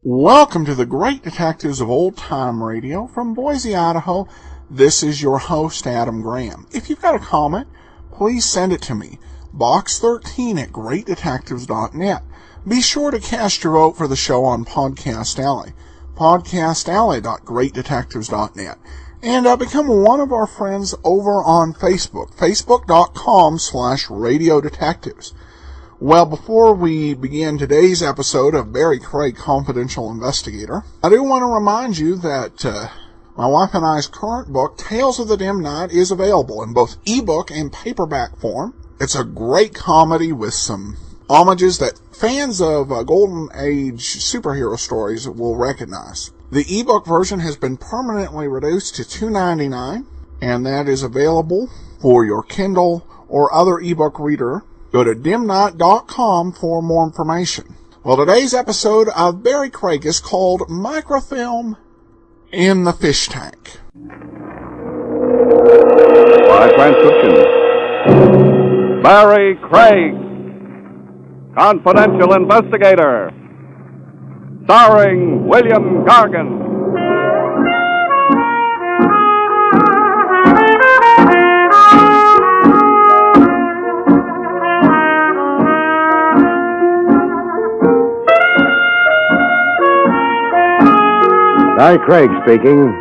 Welcome to the Great Detectives of Old Time Radio from Boise, Idaho. This is your host, Adam Graham. If you've got a comment, please send it to me. Box 13 at greatdetectives.net. Be sure to cast your vote for the show on Podcast Alley. podcastalley.greatdetectives.net. And become one of our friends over on Facebook. Facebook.com/Radio Detectives. Well, before we begin today's episode of Barrie Craig, Confidential Investigator, I do want to remind you that my wife and I's current book, Tales of the Dim Night, is available in both ebook and paperback form. It's a great comedy with some homages that fans of Golden Age superhero stories will recognize. The ebook version has been permanently reduced to $2.99, and that is available for your Kindle or other ebook reader. Go to dimnight.com for more information. Well, today's episode of Barrie Craig is called Microfilm in the Fishtank. By transcription, Barrie Craig, Confidential Investigator, starring William Gargan. Barrie Craig speaking.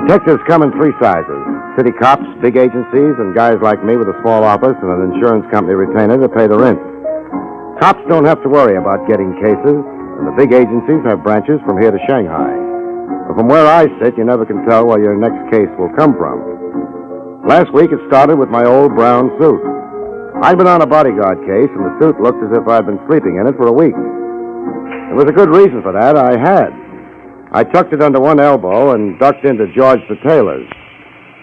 Detectives come in three sizes. City cops, big agencies, and guys like me with a small office and an insurance company retainer to pay the rent. Cops don't have to worry about getting cases, and the big agencies have branches from here to Shanghai. But from where I sit, you never can tell where your next case will come from. Last week it started with my old brown suit. I'd been on a bodyguard case, and the suit looked as if I'd been sleeping in it for a week. There was a good reason for that. I had. I tucked it under one elbow and ducked into George the tailor's.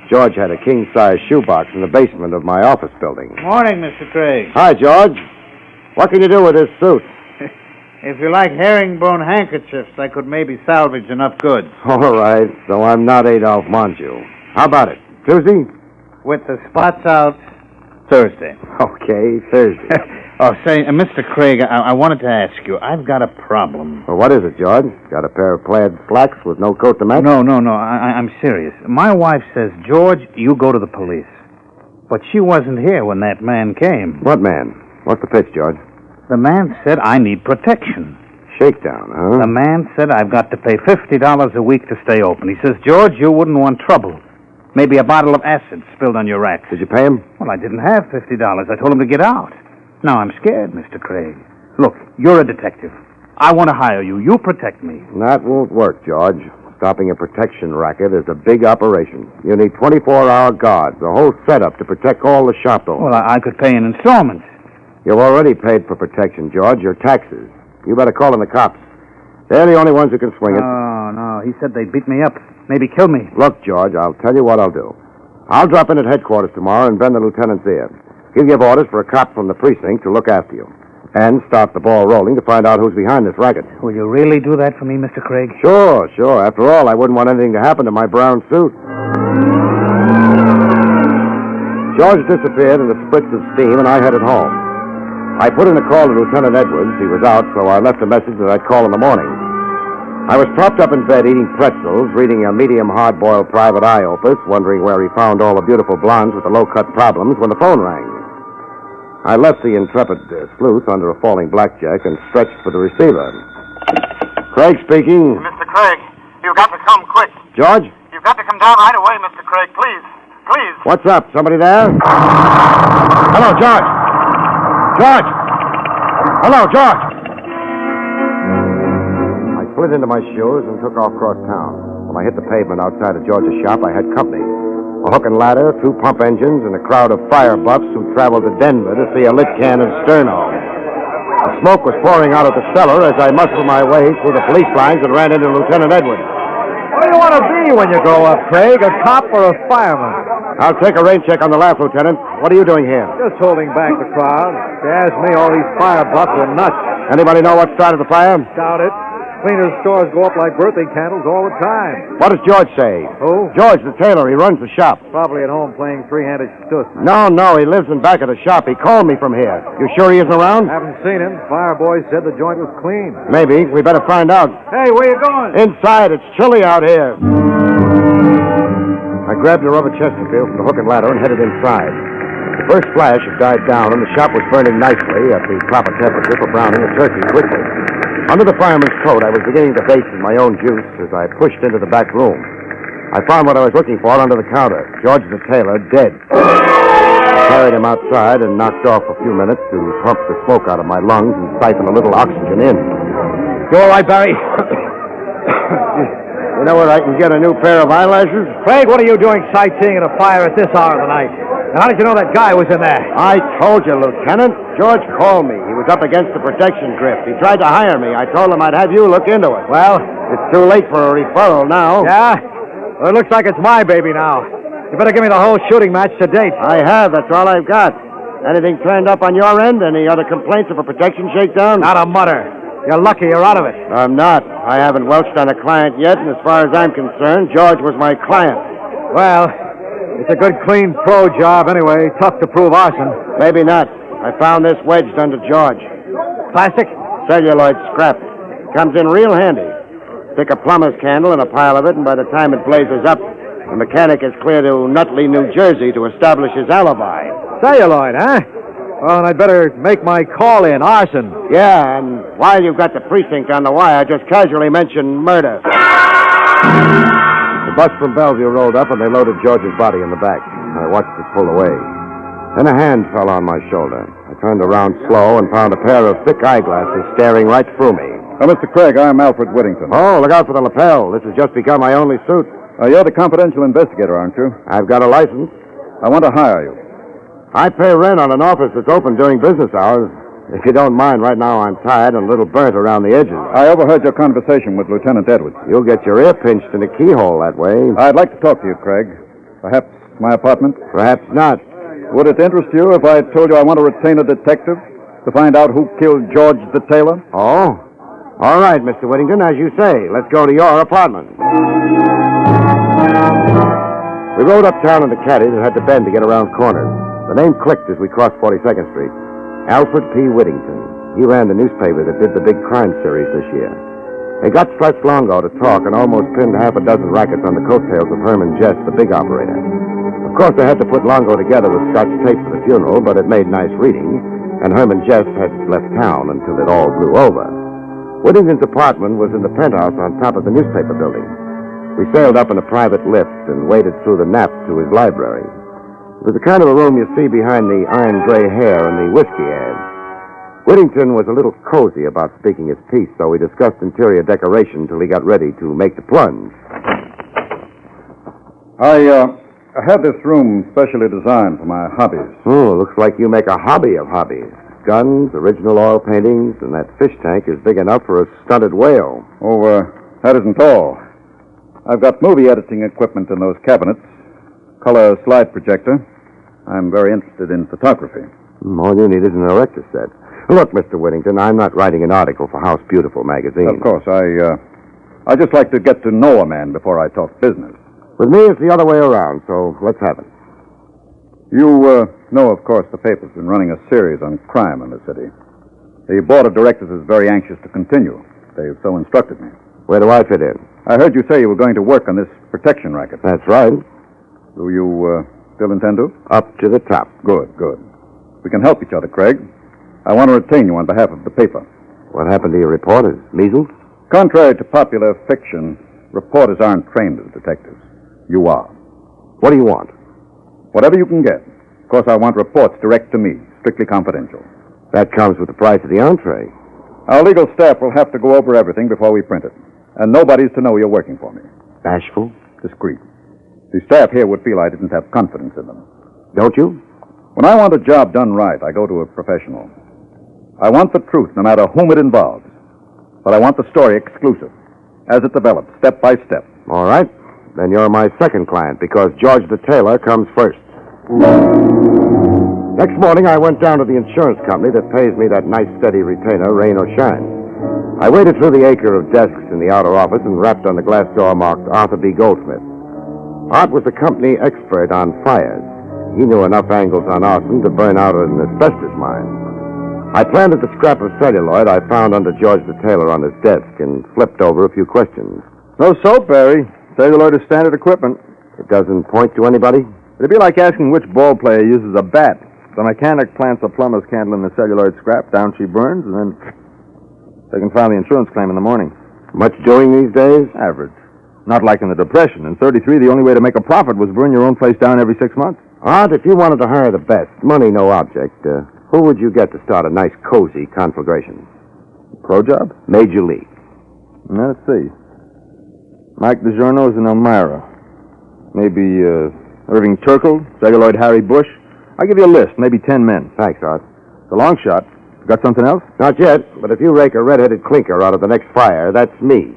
George had a king-size shoebox in the basement of my office building. Morning, Mr. Craig. Hi, George. What can you do with this suit? If you like herringbone handkerchiefs, I could maybe salvage enough goods. All right, so I'm not Adolph Mon Jun. How about it? Tuesday? With the spots out, Thursday. Okay, Thursday. Oh, say, Mr. Craig, I wanted to ask you, I've got a problem. Well, what is it, George? Got a pair of plaid slacks with no coat to match? No, I'm serious. My wife says, George, you go to the police. But she wasn't here when that man came. What man? What's the pitch, George? The man said I need protection. Shakedown, huh? The man said I've got to pay $50 a week to stay open. He says, George, you wouldn't want trouble. Maybe a bottle of acid spilled on your rack. Did you pay him? Well, I didn't have $50. I told him to get out. Now I'm scared, Mr. Craig. Look, you're a detective. I want to hire you. You protect me. That won't work, George. Stopping a protection racket is a big operation. You need 24-hour guards, a whole setup to protect all the shop owners. Well, I could pay in installments. You've already paid for protection, George. Your taxes. You better call in the cops. They're the only ones who can swing it. No. He said they'd beat me up. Maybe kill me. Look, George, I'll tell you what I'll do. I'll drop in at headquarters tomorrow and bend the lieutenant's ear. He'll give orders for a cop from the precinct to look after you. And start the ball rolling to find out who's behind this racket. Will you really do that for me, Mr. Craig? Sure. After all, I wouldn't want anything to happen to my brown suit. George disappeared in a spritz of steam, and I headed home. I put in a call to Lieutenant Edwards. He was out, so I left a message that I'd call in the morning. I was propped up in bed eating pretzels, reading a medium hard-boiled private eye opus, wondering where he found all the beautiful blondes with the low-cut problems when the phone rang. I left the intrepid sleuth under a falling blackjack and stretched for the receiver. Craig speaking. Mr. Craig, you've got to come quick. George? You've got to come down right away, Mr. Craig, please. Please. What's up? Somebody there? Hello, George. George! Hello, George! I slid into my shoes and took off across town. When I hit the pavement outside of George's shop, I had company. A hook and ladder, 2 pump engines, and a crowd of fire buffs who traveled to Denver to see a lit can of Sterno. The smoke was pouring out of the cellar as I muscled my way through the police lines and ran into Lieutenant Edwards. What do you want to be when you grow up, Craig? A cop or a fireman? I'll take a rain check on the laugh, Lieutenant. What are you doing here? Just holding back the crowd. If you ask me, all these fire buffs are nuts. Anybody know what started the fire? Doubt it. Cleaners' stores go up like birthday candles all the time. What does George say? Who? George, the tailor. He runs the shop. Probably at home playing three-handed stuss. No, he lives in back of the shop. He called me from here. You sure he isn't around? Haven't seen him. Fire boy said the joint was clean. Maybe. We better find out. Hey, where you going? Inside. It's chilly out here. I grabbed a rubber Chesterfield from the hook and ladder and headed inside. The first flash had died down, and the shop was burning nicely at the proper temperature for browning a turkey quickly. Under the fireman's coat, I was beginning to baste in my own juice as I pushed into the back room. I found what I was looking for under the counter. George the tailor, dead. Carried him outside and knocked off a few minutes to pump the smoke out of my lungs and siphon a little oxygen in. You all right, Barry? You know where I can get a new pair of eyelashes? Craig, what are you doing sightseeing at a fire at this hour of the night? And how did you know that guy was in there? I told you, Lieutenant. George called me. He was up against the protection drift. He tried to hire me. I told him I'd have you look into it. Well? It's too late for a referral now. Yeah? Well, it looks like it's my baby now. You better give me the whole shooting match to date. I have. That's all I've got. Anything turned up on your end? Any other complaints of a protection shakedown? Not a mutter. You're lucky you're out of it. I'm not. I haven't welched on a client yet, and as far as I'm concerned, George was my client. Well, it's a good, clean pro job anyway. Tough to prove arson. Maybe not. I found this wedged under George. Plastic? Celluloid scrap. Comes in real handy. Stick a plumber's candle in a pile of it, and by the time it blazes up, the mechanic is clear to Nutley, New Jersey to establish his alibi. Celluloid, huh? Well, then I'd better make my call in. Arson. Yeah, and while you've got the precinct on the wire, just casually mention murder. The bus from Bellevue rolled up, and they loaded George's body in the back. I watched it pull away. Then a hand fell on my shoulder. I turned around slow and found a pair of thick eyeglasses staring right through me. Mr. Craig, I'm Alfred Whittington. Oh, look out for the lapel. This has just become my only suit. You're the confidential investigator, aren't you? I've got a license. I want to hire you. I pay rent on an office that's open during business hours. If you don't mind, right now I'm tired and a little burnt around the edges. I overheard your conversation with Lieutenant Edwards. You'll get your ear pinched in a keyhole that way. I'd like to talk to you, Craig. Perhaps my apartment? Perhaps not. Would it interest you if I told you I want to retain a detective to find out who killed George the tailor? Oh? All right, Mr. Whittington, as you say. Let's go to your apartment. We rode uptown in the caddy that had to bend to get around corners. The name clicked as we crossed 42nd Street. Alfred P. Whittington. He ran the newspaper that did the big crime series this year. They got Stretch Longo to talk and almost pinned half a dozen rackets on the coattails of Herman Jess, the big operator. Of course, they had to put Longo together with Scotch tape for the funeral, but it made nice reading, and Herman Jess had left town until it all blew over. Whittington's apartment was in the penthouse on top of the newspaper building. We sailed up in a private lift and waded through the nap to his library. It was the kind of a room you see behind the iron gray hair and the whiskey ad. Whittington was a little cozy about speaking his piece, so we discussed interior decoration till he got ready to make the plunge. I had this room specially designed for my hobbies. Oh, looks like you make a hobby of hobbies. Guns, original oil paintings, and that fish tank is big enough for a stunted whale. Oh, that isn't all. I've got movie editing equipment in those cabinets. Color slide projector. I'm very interested in photography. All you need is an erector set. Look, Mr. Whittington, I'm not writing an article for House Beautiful magazine. Of course, I just like to get to know a man before I talk business. With me, it's the other way around, so let's have it. You know, of course, the paper's been running a series on crime in the city. The board of directors is very anxious to continue. They've so instructed me. Where do I fit in? I heard you say you were going to work on this protection racket. That's right. Do you still intend to? Up to the top. Good. We can help each other, Craig. I want to retain you on behalf of the paper. What happened to your reporters? Measles? Contrary to popular fiction, reporters aren't trained as detectives. You are. What do you want? Whatever you can get. Of course, I want reports direct to me, strictly confidential. That comes with the price of the entree. Our legal staff will have to go over everything before we print it. And nobody's to know you're working for me. Bashful? Discreet. The staff here would feel I didn't have confidence in them. Don't you? When I want a job done right, I go to a professional. I want the truth, no matter whom it involves. But I want the story exclusive, as it develops, step by step, All right. Then you're my second client, because George the tailor comes first. Next morning, I went down to the insurance company that pays me that nice, steady retainer, rain or shine. I waded through the acre of desks in the outer office and rapped on the glass door marked Arthur B. Goldsmith. Art was the company expert on fires. He knew enough angles on arson to burn out an asbestos mine. I planted the scrap of celluloid I found under George the tailor on his desk and flipped over a few questions. No soap, Barry. Celluloid is standard equipment. It doesn't point to anybody? It'd be like asking which ball player uses a bat. The mechanic plants a plumber's candle in the celluloid scrap, down she burns, and then they can file the insurance claim in the morning. Much doing these days? Average. Not like in the Depression. In 33, the only way to make a profit was burn your own place down every 6 months. Art, if you wanted to hire the best, money no object, who would you get to start a nice, cozy conflagration? Pro job? Major League. Let's see. Mike DiGiorno's in Elmira. Maybe Irving Turkle, celluloid Harry Bush. I'll give you a list, maybe 10 men. Thanks, Art. It's a long shot. Got something else? Not yet, but if you rake a red-headed clinker out of the next fire, that's me.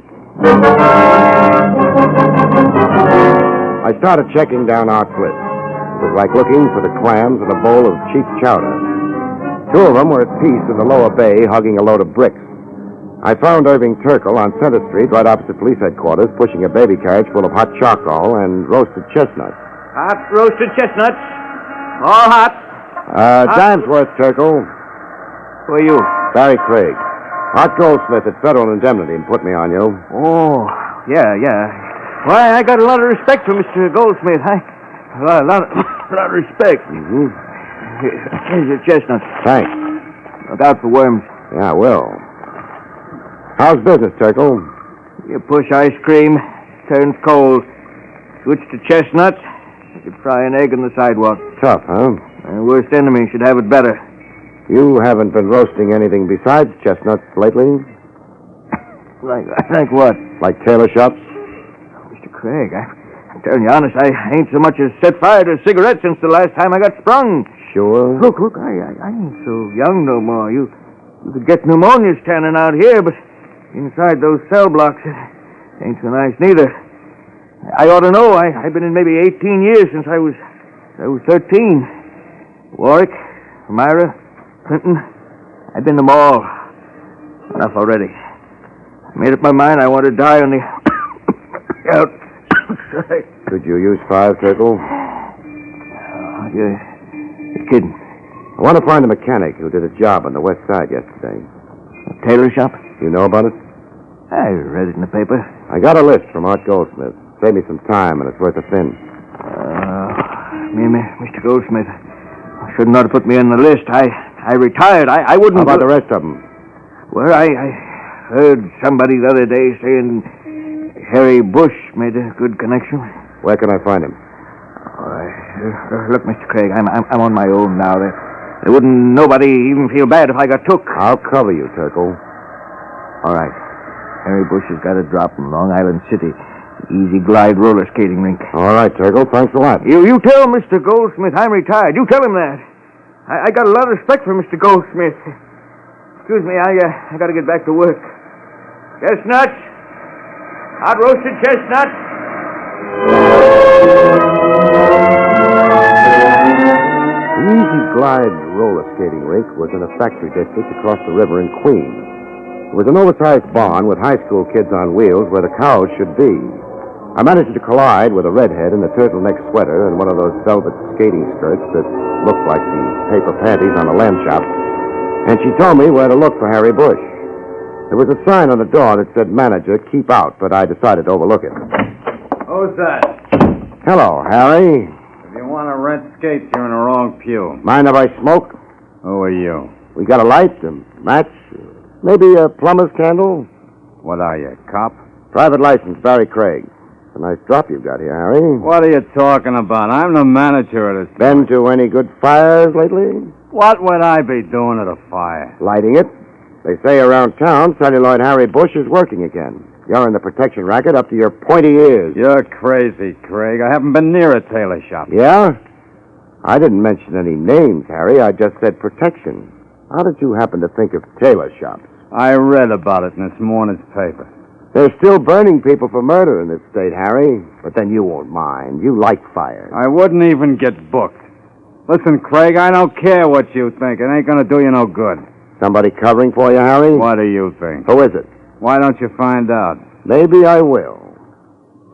I started checking down Art's list. It was like looking for the clams in a bowl of cheap chowder. 2 of them were at peace in the lower bay, hugging a load of bricks. I found Irving Turkle on Center Street, right opposite police headquarters, pushing a baby carriage full of hot charcoal and roasted chestnuts. Hot roasted chestnuts. All hot. Dimesworth, Turkle. Who are you? Barrie Craig. Art Goldsmith at Federal Indemnity put me on you. Oh, yeah. Why, I got a lot of respect for Mr. Goldsmith. A lot of respect. Mm-hmm. Here's your chestnuts. Thanks. Look out for worms. Yeah, I will. How's business, Turkle? You push ice cream, turns cold. Switch to chestnuts, you could fry an egg on the sidewalk. Tough, huh? My worst enemy should have it better. You haven't been roasting anything besides chestnuts lately? Like what? Like tailor shops? Mr. Craig, I'm telling you honest, I ain't so much as set fire to a cigarette since the last time I got sprung. Sure. Look, I ain't so young no more. You could get pneumonia standing out here, but inside those cell blocks, it ain't so nice neither. I ought to know. I've been in maybe 18 years since I was 13. Warwick, Elmira, Clinton, I've been them all. Enough already. I made up my mind I want to die on the outside. Could you use 5, Turkle? You're kidding. I want to find a mechanic who did a job on the west side yesterday. A tailor shop? You know about it? I read it in the paper. I got a list from Art Goldsmith. Save me some time, and it's worth a fin. Mr. Goldsmith, shouldn't ought to put me on the list. I retired. I wouldn't... How about the rest of them? Well, I heard somebody the other day saying Harry Bush made a good connection. Where can I find him? Look, Mr. Craig, I'm on my own now. There wouldn't nobody even feel bad if I got took. I'll cover you, Turkle. All right. Harry Bush has got a drop in Long Island City. Easy glide roller skating rink. All right, Turkle. Thanks a lot. You tell Mr. Goldsmith I'm retired. You tell him that. I got a lot of respect for Mr. Goldsmith. Excuse me, I got to get back to work. Chestnuts. Hot roasted chestnuts. The Easy Glide roller skating rink was in a factory district across the river in Queens. It was an oversized barn with high school kids on wheels where the cows should be. I managed to collide with a redhead in a turtleneck sweater and one of those velvet skating skirts that looked like the paper panties on a lamb chop. And she told me where to look for Harry Bush. There was a sign on the door that said, "Manager, keep out," but I decided to overlook it. Who's that? Hello, Harry. If you want to rent skates, you're in the wrong pew. Mind if I smoke? Who are you? We got a light, a match, maybe a plumber's candle? What are you, cop? Private license, Barrie Craig. It's a nice drop you've got here, Harry. What are you talking about? I'm the manager of this. Been to any good fires lately? What would I be doing at a fire? Lighting it. They say around town, celluloid Harry Bush is working again. You're in the protection racket up to your pointy ears. You're crazy, Craig. I haven't been near a tailor shop. Yeah? I didn't mention any names, Harry. I just said protection. How did you happen to think of tailor shops? I read about it in this morning's paper. They're still burning people for murder in this state, Harry. But then you won't mind. You like fire. I wouldn't even get booked. Listen, Craig, I don't care what you think. It ain't going to do you no good. Somebody covering for you, Harry? What do you think? Who is it? Why don't you find out? Maybe I will.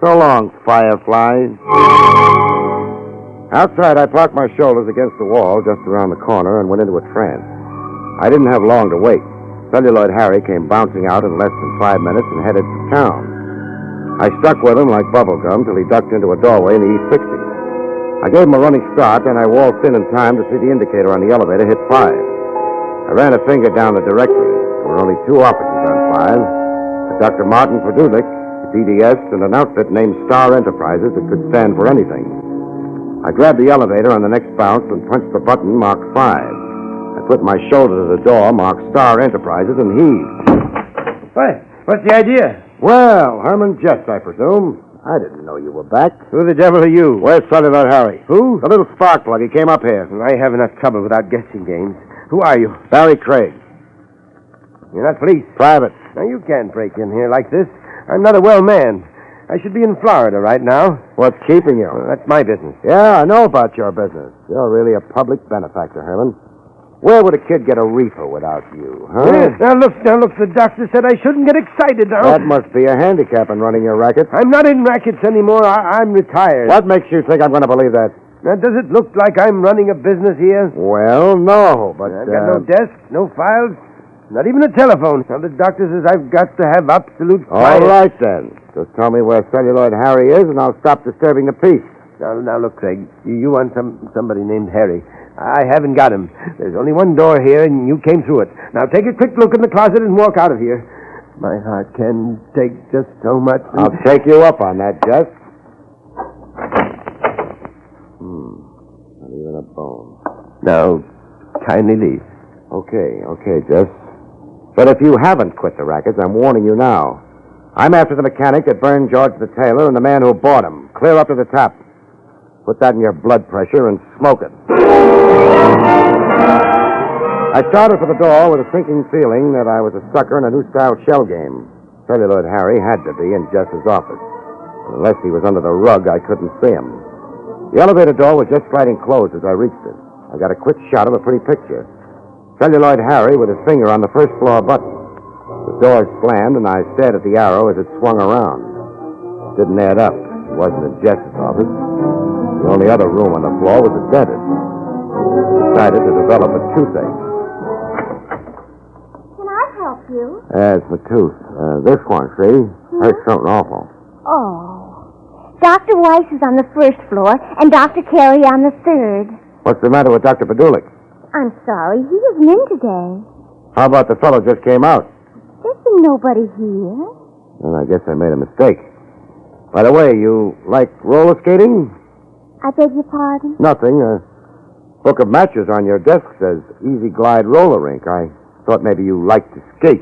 So long, fireflies. Outside, I parked my shoulders against the wall just around the corner and went into a trance. I didn't have long to wait. Celluloid Harry came bouncing out in less than 5 minutes and headed to town. I stuck with him like bubblegum till he ducked into a doorway in the East 60s. I gave him a running start, then I waltzed in time to see the indicator on the elevator hit 5. I ran a finger down the directory. There were only 2 offices on file. Dr. Martin Produlik, DDS, and an outfit named Star Enterprises that could stand for anything. I grabbed the elevator on the next bounce and punched the button marked 5. I put my shoulder to the door marked Star Enterprises and heaved. What's the idea? Well, Herman Jess, I presume. I didn't know you were back. Who the devil are you? Where's Celluloid Harry? Who? The little spark plug. He came up here. I have enough trouble without guessing games. Who are you? Barrie Craig. You're not police. Private. Now, you can't break in here like this. I'm not a well man. I should be in Florida right now. What's keeping you? Well, that's my business. Yeah, I know about your business. You're really a public benefactor, Herman. Where would a kid get a reefer without you, huh? Yeah, now look. The doctor said I shouldn't get excited now. That must be a handicap in running your racket. I'm not in rackets anymore. I'm retired. What makes you think I'm going to believe that? Now, does it look like I'm running a business here? Well, no, but... I've got no desk, no files, not even a telephone. Now, the doctor says I've got to have absolute quiet. All right, then. Just tell me where Celluloid Harry is, and I'll stop disturbing the peace. Now look, Craig. You want somebody named Harry. I haven't got him. There's only one door here, and you came through it. Now, take a quick look in the closet and walk out of here. My heart can take just so much. I'll take you up on that, Jess. Not even a bone. Now, kindly leave. Okay, Jess. But if you haven't quit the rackets, I'm warning you now. I'm after the mechanic that burned George the tailor and the man who bought him. Clear up to the top. Put that in your blood pressure and smoke it. I started for the door with a sinking feeling that I was a sucker in a new-style shell game. Celluloid Harry had to be in Jess's office. Unless he was under the rug, I couldn't see him. The elevator door was just sliding closed as I reached it. I got a quick shot of a pretty picture. Celluloid Harry with his finger on the first floor button. The door slammed, and I stared at the arrow as it swung around. It didn't add up. It wasn't in Jess's office. The only other room on the floor was the dentist. I decided to develop a toothache. Can I help you? It's my tooth. This one, see? Hurts something awful. Oh. Dr. Weiss is on the first floor, and Dr. Carey on the third. What's the matter with Dr. Padulik? I'm sorry, he isn't in today. How about the fellow just came out? There's been nobody here. Well, I guess I made a mistake. By the way, you like roller skating? I beg your pardon? Nothing. A book of matches on your desk says Easy Glide Roller Rink. I thought maybe you liked to skate.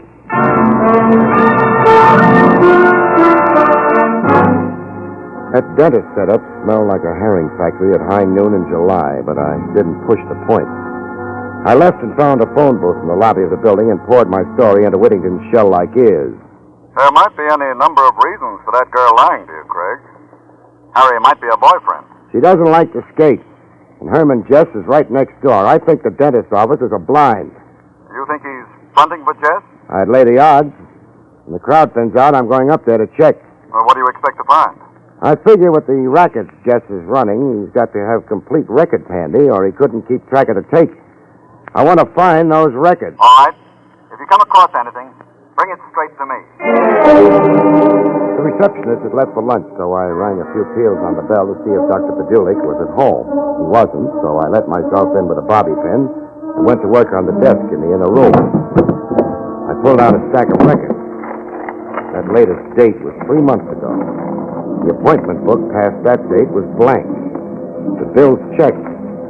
That dentist setup smelled like a herring factory at high noon in July, but I didn't push the point. I left and found a phone booth in the lobby of the building and poured my story into Whittington's shell-like ears. There might be any number of reasons for that girl lying to you, Craig. Harry might be a boyfriend. She doesn't like to skate, and Herman Jess is right next door. I think the dentist's office is a blind. You think he's fronting for Jess? I'd lay the odds. When the crowd thins out, I'm going up there to check. Well, what do you expect to find? I figure with the rackets Jess is running, he's got to have complete records handy, or he couldn't keep track of the take. I want to find those records. All right. If you come across anything, bring it straight to me. The receptionist had left for lunch, so I rang a few peals on the bell to see if Dr. Padulik was at home. He wasn't, so I let myself in with a bobby pin and went to work on the desk in the inner room. I pulled out a stack of records. That latest date was 3 months ago. The appointment book past that date was blank. The bills checked.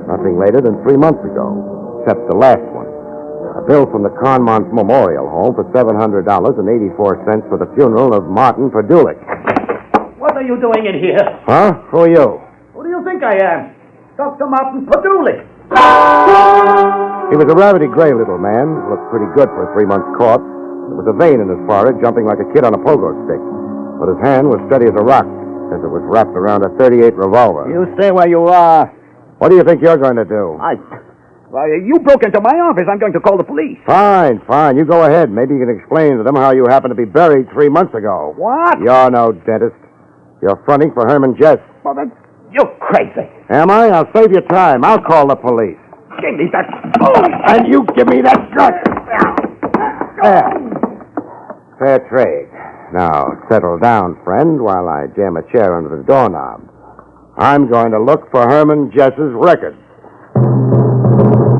Nothing later than 3 months ago, except the last one. A bill from the Conmont Memorial Home for $700.84 for the funeral of Martin Padulik. What are you doing in here? Huh? Who are you? Who do you think I am? Dr. Martin Padulik. He was a rabbity gray little man. Looked pretty good for a 3-month corpse. There was a vein in his forehead, jumping like a kid on a pogo stick. But his hand was steady as a rock, as it was wrapped around a .38 revolver. You stay where you are. What do you think you're going to do? Well, you broke into my office. I'm going to call the police. Fine. You go ahead. Maybe you can explain to them how you happened to be buried 3 months ago. What? You're no dentist. You're fronting for Herman Jess. Well, then, you're crazy. Am I? I'll save you time. I'll call the police. Give me that phone. And you give me that gun. There. Fair trade. Now, settle down, friend, while I jam a chair under the doorknob. I'm going to look for Herman Jess's records.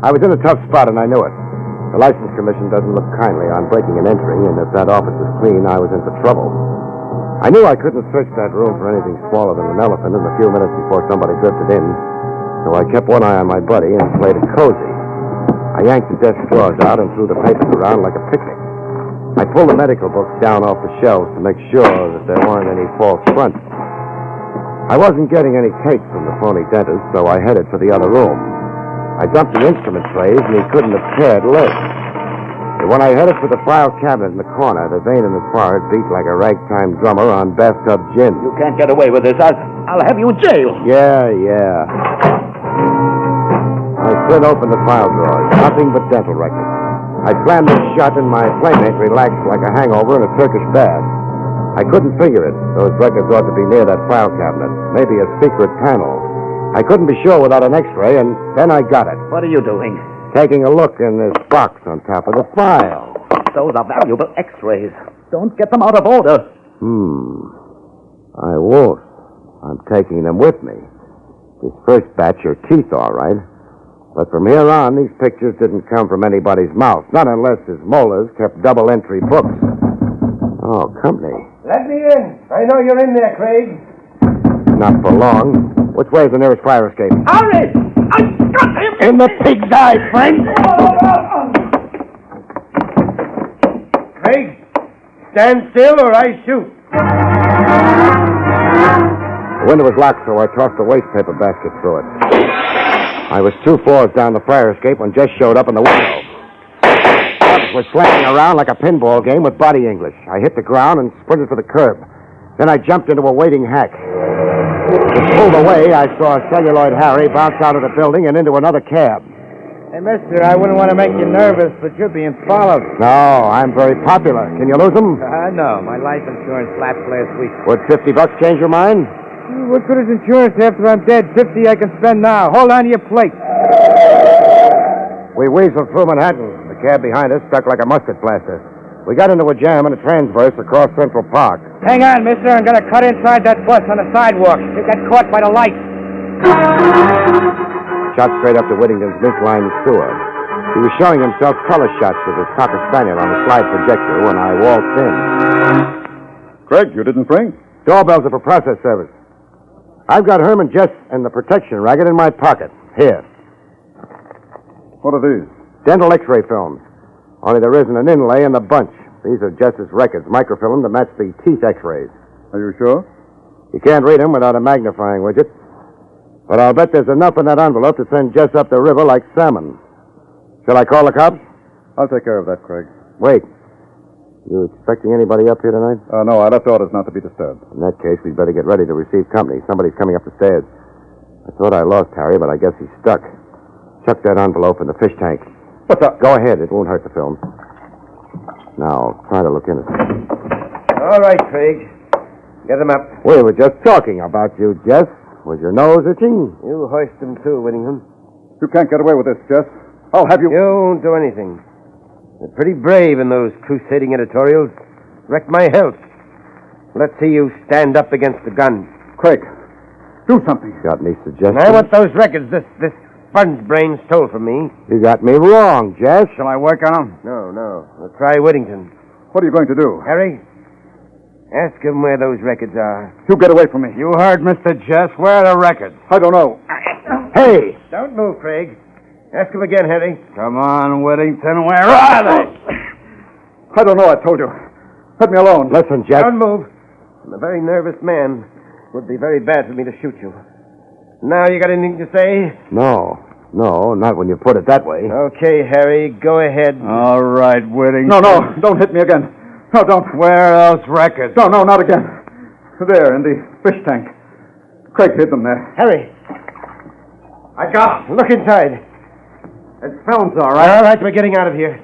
I was in a tough spot, and I knew it. The License Commission doesn't look kindly on breaking and entering, and if that office was clean, I was in for trouble. I knew I couldn't search that room for anything smaller than an elephant in the few minutes before somebody drifted in, so I kept one eye on my buddy and played it cozy. I yanked the desk drawers out and threw the papers around like a picnic. I pulled the medical books down off the shelves to make sure that there weren't any false fronts. I wasn't getting any takes from the phony dentist, so I headed for the other room. I dumped the instrument trays, and he couldn't have cared less. But when I headed for the file cabinet in the corner, the vein in his forehead beat like a ragtime drummer on bathtub gin. You can't get away with this. I'll have you in jail. Yeah. I slid open the file drawers. Nothing but dental records. I slammed them shut, and my playmate relaxed like a hangover in a Turkish bath. I couldn't figure it. Those records ought to be near that file cabinet. Maybe a secret panel. I couldn't be sure without an x-ray, and then I got it. What are you doing? Taking a look in this box on top of the file. Those are valuable x-rays. Don't get them out of order. I won't. I'm taking them with me. This first batch are teeth, all right. But from here on, these pictures didn't come from anybody's mouth. Not unless his molars kept double-entry books. Oh, company. Let me in. I know you're in there, Craig. Not for long. Which way is the nearest fire escape? Hurry! I got him! In the pig's eye, friend! Craig, stand still or I shoot. The window was locked, so I tossed the waste paper basket through it. I was 2 floors down the fire escape when Jess showed up in the window. It was slamming around like a pinball game with body English. I hit the ground and sprinted for the curb. Then I jumped into a waiting hack. It pulled away. I saw Celluloid Harry bounce out of the building and into another cab. Hey, mister, I wouldn't want to make you nervous, but you're being followed. No, I'm very popular. Can you lose them? No. My life insurance lapsed last week. Would $50 change your mind? What good is insurance after I'm dead? 50 I can spend now. Hold on to your plate. We weaseled through Manhattan. The cab behind us stuck like a mustard plaster. We got into a jam and a transverse across Central Park. Hang on, mister. I'm going to cut inside that bus on the sidewalk. You got caught by the light. Shot straight up to Whittington's mink-lined sewer. He was showing himself color shots with his Cocker Spaniel on the slide projector when I waltzed in. Craig, you didn't ring? Doorbells are for process service. I've got Herman Jess and the protection racket in my pocket. Here. What are these? Dental x-ray films. Only there isn't an inlay in the bunch. These are Jess's records, microfilm to match the teeth x-rays. Are you sure? You can't read them without a magnifying widget. But I'll bet there's enough in that envelope to send Jess up the river like salmon. Shall I call the cops? I'll take care of that, Craig. Wait. You expecting anybody up here tonight? No, I left orders not to be disturbed. In that case, we'd better get ready to receive company. Somebody's coming up the stairs. I thought I lost Harry, but I guess he's stuck. Chuck that envelope in the fish tank. What's up? Go ahead. It won't hurt the film. Now, try to look innocent. All right, Craig. Get him up. We were just talking about you, Jess. Was your nose itching? You hoist him too, Whittingham. You can't get away with this, Jess. I'll have you... You won't do anything. You're pretty brave in those crusading editorials. Wrecked my health. Let's see you stand up against the gun. Craig, do something. Got any suggestions? I want those records this fun's brain stole from me. You got me wrong, Jess. Shall I work on them? No. We'll try Whittington. What are you going to do? Harry, ask him where those records are. You get away from me. You heard, Mr. Jess. Where are the records? I don't know. Hey! Don't move, Craig. Ask him again, Harry. Come on, Whittington. Where are they? I don't know, I told you. Let me alone. Listen, Jess. Don't move. I'm a very nervous man. It would be very bad for me to shoot you. Now, you got anything to say? No. No, not when you put it that way. Okay, Harry, go ahead. All right, Whittington. No, don't hit me again. No, don't. Where are those records? No, not again. There, in the fish tank. Craig hid them there. Harry. I got them. Look inside. It films all right. All right, we're getting out of here.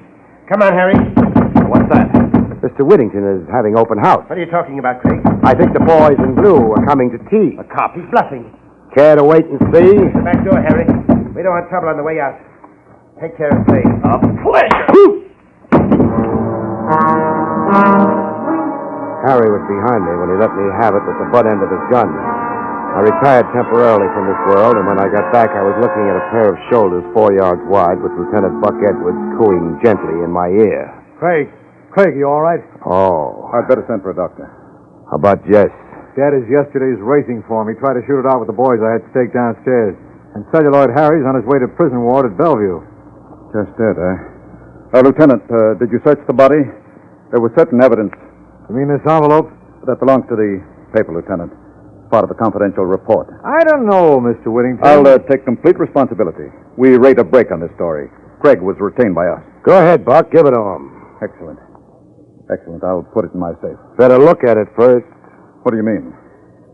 Come on, Harry. What's that? Mr. Whittington is having open house. What are you talking about, Craig? I think the boys in blue are coming to tea. A cop. He's bluffing. Care to wait and see? The back door, Harry. We don't want trouble on the way out. Take care of Craig. A pleasure. Harry was behind me when he let me have it with the butt end of his gun. I retired temporarily from this world, and when I got back, I was looking at a pair of shoulders 4 yards wide with Lieutenant Buck Edwards cooing gently in my ear. Craig, you all right? Oh. I'd better send for a doctor. How about Jess? Dad is yesterday's racing form. He tried to shoot it out with the boys I had staked downstairs. And Celluloid Harry's on his way to prison ward at Bellevue. Just it, eh? Lieutenant, did you search the body? There was certain evidence. You mean this envelope? That belongs to the paper, Lieutenant. Part of a confidential report. I don't know, Mr. Whittington. I'll take complete responsibility. We rate a break on this story. Craig was retained by us. Go ahead, Buck. Give it to him. Excellent. I'll put it in my safe. Better look at it first. What do you mean?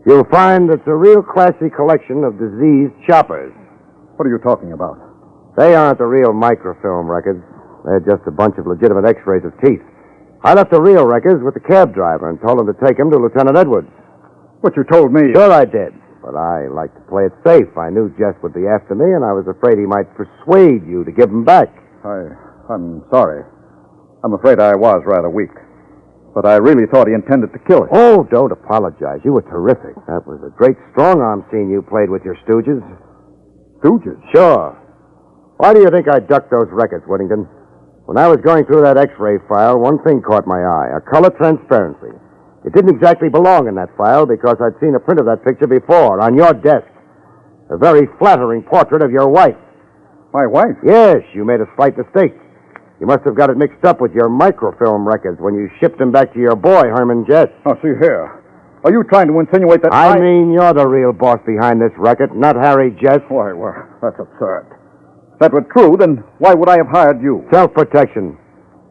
You'll find it's a real classy collection of diseased choppers. What are you talking about? They aren't the real microfilm records. They're just a bunch of legitimate x-rays of teeth. I left the real records with the cab driver and told him to take them to Lieutenant Edwards. What you told me... Sure I did. But I like to play it safe. I knew Jess would be after me, and I was afraid he might persuade you to give them back. I'm sorry. I'm afraid I was rather weak. But I really thought he intended to kill him. Oh, don't apologize. You were terrific. That was a great strong-arm scene you played with your stooges. Stooges? Sure. Why do you think I ducked those records, Whittington? When I was going through that x-ray file, one thing caught my eye, a color transparency. It didn't exactly belong in that file because I'd seen a print of that picture before on your desk. A very flattering portrait of your wife. My wife? Yes, you made a slight mistake. You must have got it mixed up with your microfilm records when you shipped them back to your boy, Herman Jess. Oh, see here. Are you trying to insinuate that I mean, you're the real boss behind this racket, not Harry Jess. Why, well, that's absurd. If that were true, then why would I have hired you? Self-protection.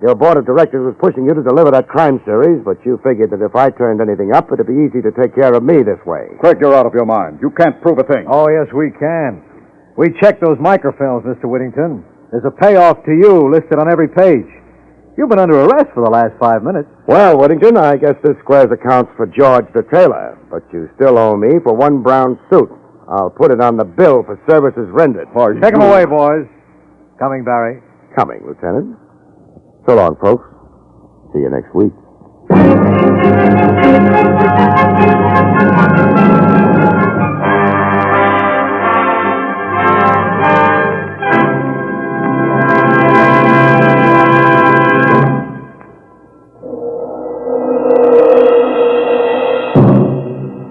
Your board of directors was pushing you to deliver that crime series, but you figured that if I turned anything up, it'd be easy to take care of me this way. Craig, you're out of your mind. You can't prove a thing. Oh, yes, we can. We checked those microfilms, Mr. Whittington. There's a payoff to you listed on every page. You've been under arrest for the last 5 minutes. Well, Whittington, I guess this squares accounts for George the tailor, but you still owe me for one brown suit. I'll put it on the bill for services rendered. Take him away, boys. Coming, Barrie. Coming, Lieutenant. So long, folks. See you next week.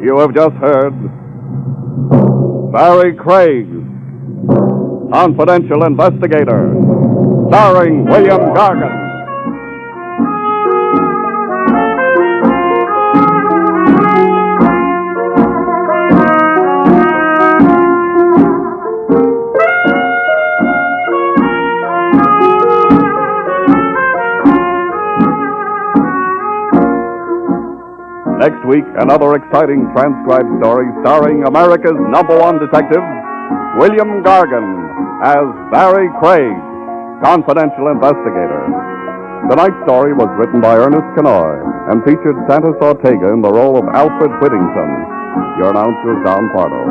You have just heard Barrie Craig, Confidential Investigator, starring William Gargan. Next week, another exciting transcribed story starring America's #1 detective, William Gargan, as Barrie Craig, Confidential Investigator. Tonight's story was written by Ernest Kenoy and featured Santos Ortega in the role of Alfred Whittington. Your announcer is Don Pardo.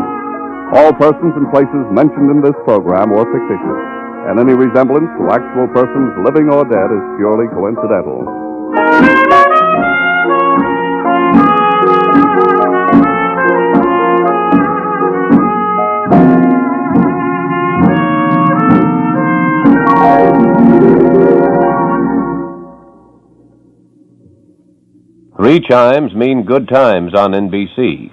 All persons and places mentioned in this program were fictitious, and any resemblance to actual persons living or dead is purely coincidental. Three chimes mean good times on NBC.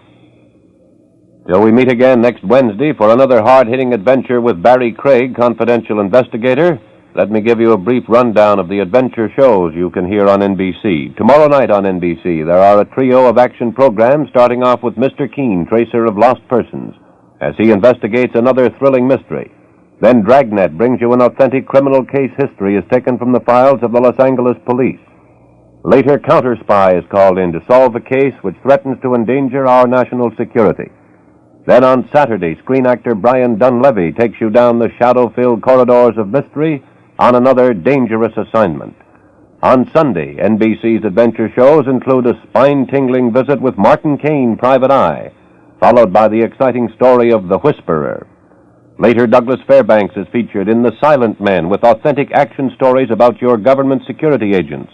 Till we meet again next Wednesday for another hard-hitting adventure with Barrie Craig, Confidential Investigator, let me give you a brief rundown of the adventure shows you can hear on NBC. Tomorrow night on NBC, there are a trio of action programs starting off with Mr. Keene, Tracer of Lost Persons, as he investigates another thrilling mystery. Then Dragnet brings you an authentic criminal case history as taken from the files of the Los Angeles police. Later, Counter Spy is called in to solve a case which threatens to endanger our national security. Then on Saturday, screen actor Brian Dunleavy takes you down the shadow-filled corridors of mystery on another dangerous assignment. On Sunday, NBC's adventure shows include a spine-tingling visit with Martin Caine, Private Eye, followed by the exciting story of The Whisperer. Later, Douglas Fairbanks is featured in The Silent Men with authentic action stories about your government security agents.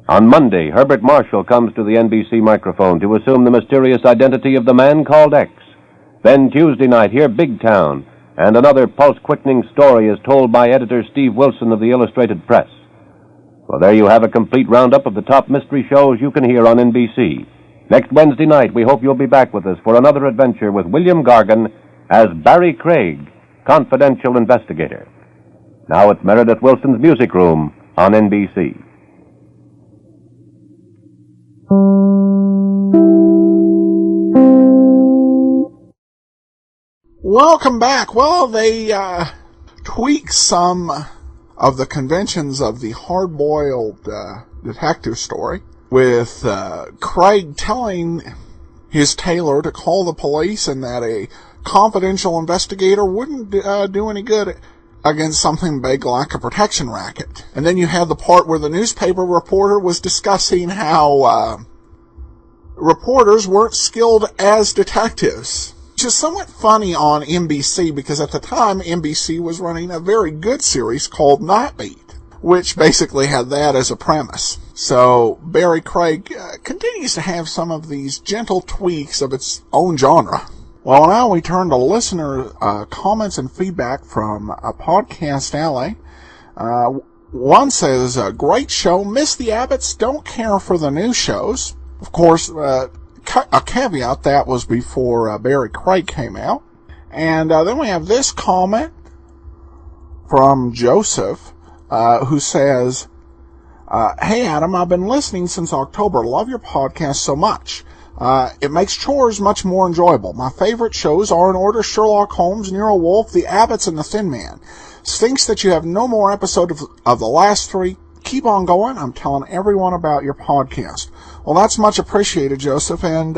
On Monday, Herbert Marshall comes to the NBC microphone to assume the mysterious identity of the man called X. Then Tuesday night, hear Big Town, and another pulse-quickening story is told by editor Steve Wilson of the Illustrated Press. Well, there you have a complete roundup of the top mystery shows you can hear on NBC. Next Wednesday night, we hope you'll be back with us for another adventure with William Gargan as Barrie Craig, confidential investigator. Now it's Meredith Wilson's Music Room on NBC. Welcome back. Well, they tweaked some of the conventions of the hard-boiled detective story with Craig telling his tailor to call the police and that a confidential investigator wouldn't do any good against something big like a protection racket. And then you had the part where the newspaper reporter was discussing how reporters weren't skilled as detectives, which is somewhat funny on NBC because at the time NBC was running a very good series called Nightbeat, which basically had that as a premise. So Barrie Craig continues to have some of these gentle tweaks of its own genre. Well, now we turn to listener comments and feedback from Podcast Alley. One says, great show, miss the Abbotts, don't care for the new shows. Of course, a caveat, that was before Barrie Craig came out. And then we have this comment from Joseph, who says, hey Adam, I've been listening since October. Love your podcast so much. It makes chores much more enjoyable. My favorite shows are in order: Sherlock Holmes, Nero Wolfe, The Abbotts, and The Thin Man. Stinks that you have no more episodes of the last three. Keep on going. I'm telling everyone about your podcast. Well, that's much appreciated, Joseph, and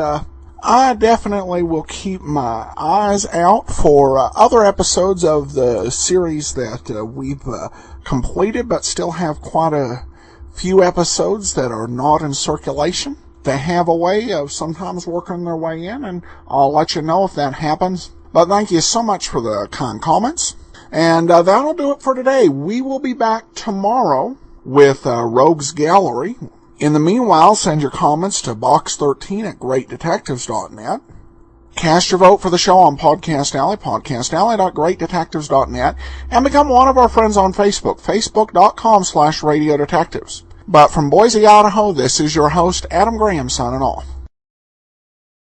I definitely will keep my eyes out for other episodes of the series that we've completed, but still have quite a few episodes that are not in circulation. They have a way of sometimes working their way in, and I'll let you know if that happens. But thank you so much for the kind comments. And that'll do it for today. We will be back tomorrow with Rogues Gallery. In the meanwhile, send your comments to box13@greatdetectives.net. Cast your vote for the show on Podcast Alley, podcastalley.greatdetectives.net, and become one of our friends on Facebook, facebook.com/radiodetectives. But from Boise, Idaho, this is your host, Adam Graham, signing off.